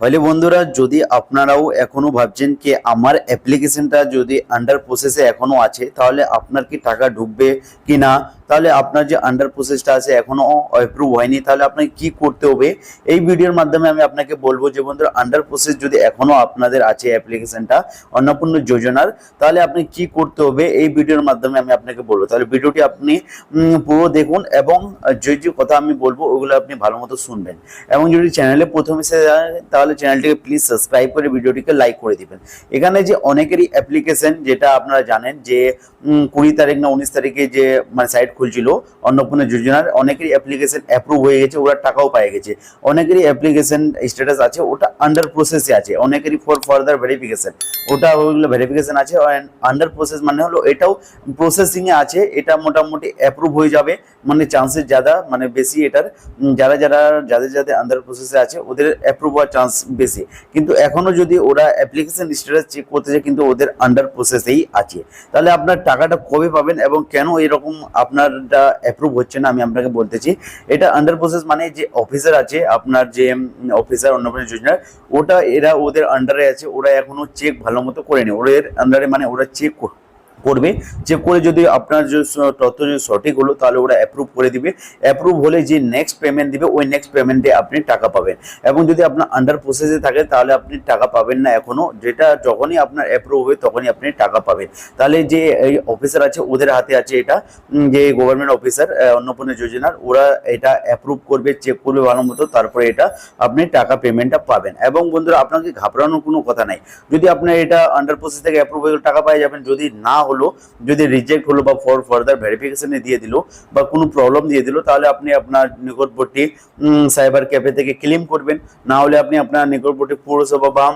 তাহলে বন্ধুরা, যদি আপনারাও এখনো ভাবছেন কি আমার অ্যাপ্লিকেশনটা যদি আন্ডার প্রসেসে এখনো আছে, তাহলে আপনার কি টাকা ঢুকবে কি না, তাহলে আপনার যে আন্ডার প্রসেসটা আছে এখনো অ্যাপ্রুভ হয়নি, তাহলে আপনাকে কি করতে হবে এই ভিডিওর মাধ্যমে আমি আপনাকে বলবো। যে বন্ধুরা, আন্ডার প্রসেস যদি এখনো আপনাদের আছে অ্যাপ্লিকেশনটা অন্নপূর্ণা যোজনার, তাহলে আপনি কি করতে হবে এই ভিডিওর মাধ্যমে আমি আপনাকে বলবো। তাহলে ভিডিওটি আপনি পুরো দেখুন এবং যে যে কথা আমি বলবো ওগুলো আপনি ভালো মতো শুনবেন। এবং যদি চ্যানেলে প্রথম এসে যায় তাহলে চ্যানেলটিকে প্লিজ সাবস্ক্রাইব করে ভিডিওটিকে লাইক করে দিবেন। এখানে যে অনেকেরই অ্যাপ্লিকেশন, যেটা আপনারা জানেন যে 20 তারিখ না 19 তারিখে যে মানে সাইট খুলছিল অন্নপূর্ণা যোজনার, অনেকেরই অ্যাপ্লিকেশন অ্যাপ্রুভ হয়ে গেছে, ওরা টাকাও পেয়ে গেছে। অনেকেরই অ্যাপ্লিকেশন স্ট্যাটাস আছে ওটা আন্ডার প্রসেসে আছে, অনেকেরই ফর ফার্দার ভেরিফিকেশন ওটা ওইগুলো ভেরিফিকেশন আছে। আন্ডার প্রসেস মানে হলো এটাও প্রসেসিং এ আছে, এটা মোটামুটি অ্যাপ্রুভ হয়ে যাবে, মানে চান্সেস ज़्यादा মানে বেশি এটার। যাদের আন্ডার প্রসেসে আছে ওদের অ্যাপ্রুভ হওয়ার চান্স বেশি। কিন্তু এখনো যদি ওরা অ্যাপ্লিকেশন স্ট্যাটাস চেক করতে যায় কিন্তু ওদের আন্ডার প্রসেসেই আছে। তাহলে আপনার টাকাটা কবে পাবেন এবং কেন এরকম আপনারটা অ্যাপ্রুভ হচ্ছে না আমি আপনাকে বলতেছি। এটা আন্ডার প্রসেস মানে যে অফিসার আছে আপনার, যে অফিসার অন্নপূর্ণা যোজনার, ওটা এরা ওদের আন্ডারে আছে, ওরা এখনো চেক ভালো মতো করেনি। ওদের আন্ডারে মানে ওরা চেক করবে, চেক করে যদি আপনার যে তথ্য যদি সঠিক হলো তাহলে ওরা অ্যাপ্রুভ করে দিবে। অ্যাপ্রুভ হলে যে নেক্সট পেমেন্ট দিবে ওই নেক্সট পেমেন্টে আপনি টাকা পাবেন। এবং যদি আপনার আন্ডার প্রসেসে থাকে তাহলে আপনি টাকা পাবেন না এখনো, যেটা যখনই আপনার অ্যাপ্রুভ হবে তখনই আপনি টাকা পাবেন। তাহলে যে এই অফিসার আছে ওদের হাতে আছে এটা, যে গভর্নমেন্ট অফিসার অন্নপূর্ণা যোজনার, ওরা এটা অ্যাপ্রুভ করবে, চেক করবে ভালো মতো, তারপরে এটা আপনি টাকা পেমেন্টটা পাবেন। এবং বন্ধুরা, আপনাকে ঘাবড়ানোর কোনো কথা নাই। যদি আপনার এটা আন্ডার প্রসেস থেকে অ্যাপ্রুভ হয়ে টাকা পাই যাবেন, যদি না হলো, যদি রিজেক্ট হলো বা ফর ফার্দার ভেরিফিকেশনে দিয়ে দিল বা কোনো প্রবলেম দিয়ে দিল, তাহলে আপনি আপনার নিকটবর্তী সাইবার ক্যাফে থেকে ক্লেম করবেন। না হলে আপনি আপনার নিকটবর্তী পৌরসভা বা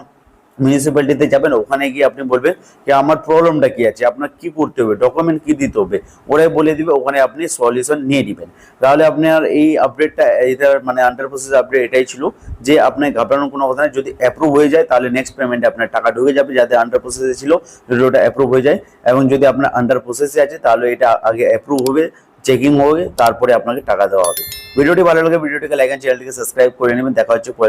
মিউনিসিপ্যালিটিতে যাবেন, ওখানে গিয়ে আপনি বলবেন যে আমার প্রবলেমটা কি আছে, আপনার কি করতে হবে, ডকুমেন্ট কি দিতে হবে, ওরাই বলে দিবে, ওখানে আপনি সলিউশন নিয়ে নেবেন। তাহলে আপনার এই আপডেটটা, এটা মানে আন্ডার প্রসেস আপডেট এটাই ছিল, যে আপনার ঘাবড়ানোর কোনো কথা নেই। যদি অ্যাপ্রুভ হয়ে যায় তাহলে নেক্সট পেমেন্টে আপনার টাকা ঢুকে যাবে, যাতে আন্ডার প্রসেসে ছিল যদি ওটা অ্যাপ্রুভ হয়ে যায়। এবং যদি আপনার আন্ডার প্রসেসে আছে তাহলে এটা আগে অ্যাপ্রুভ হবে, চেকিং হবে, তারপরে আপনাকে টাকা দেওয়া হবে। ভিডিওটি ভালো লাগে ভিডিওটিকে লাইক এন্ড চ্যানেলটিকে সাবস্ক্রাইব করে নেবেন। দেখা হচ্ছে পরে।